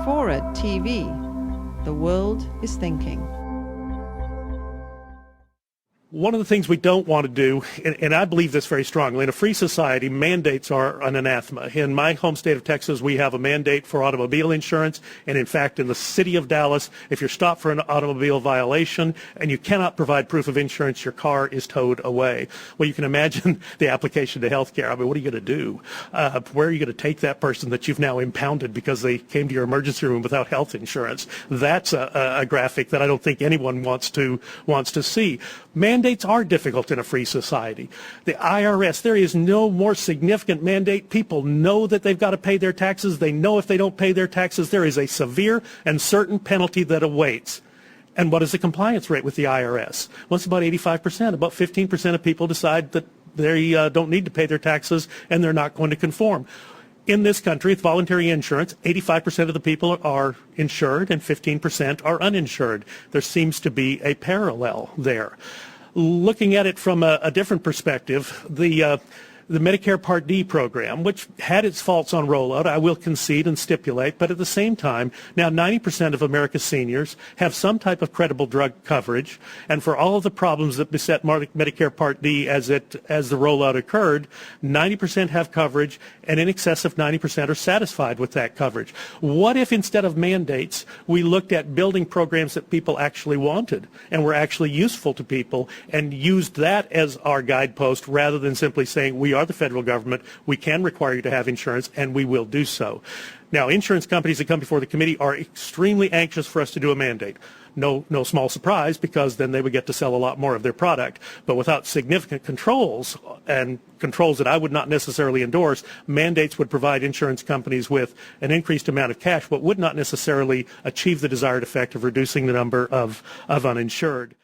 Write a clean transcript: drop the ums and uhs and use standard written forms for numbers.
FORA.tv. The world is thinking. One of the things we don't want to do, and I believe this very strongly, in a free society, mandates are an anathema. In my home state of Texas, we have a mandate for automobile insurance, and in fact, in the city of Dallas, if you're stopped for an automobile violation and you cannot provide proof of insurance, your car is towed away. Well, you can imagine the application to health care. I mean, what are you going to do? Where are you going to take that person that you've now impounded because they came to your emergency room without health insurance? That's a graphic that I don't think anyone wants to see. Mandates are difficult in a free society. The IRS, there is no more significant mandate. People know that they've got to pay their taxes. They know if they don't pay their taxes, there is a severe and certain penalty that awaits. And what is the compliance rate with the IRS? Well, it's about 85%. About 15% of people decide that they don't need to pay their taxes and they're not going to conform. In this country, with voluntary insurance, 85% of the people are insured and 15% are uninsured. There seems to be a parallel there. Looking at it from a different perspective, the Medicare Part D program, which had its faults on rollout, I will concede and stipulate, but at the same time, now 90% of America's seniors have some type of credible drug coverage, and for all of the problems that beset Medicare Part D as the rollout occurred, 90% have coverage, and in excess of 90% are satisfied with that coverage. What if instead of mandates, we looked at building programs that people actually wanted and were actually useful to people and used that as our guidepost rather than simply saying we are the federal government, we can require you to have insurance, and we will do so. Now, insurance companies that come before the committee are extremely anxious for us to do a mandate. No small surprise, because then they would get to sell a lot more of their product. But without significant controls, and controls that I would not necessarily endorse, mandates would provide insurance companies with an increased amount of cash, but would not necessarily achieve the desired effect of reducing the number of uninsured.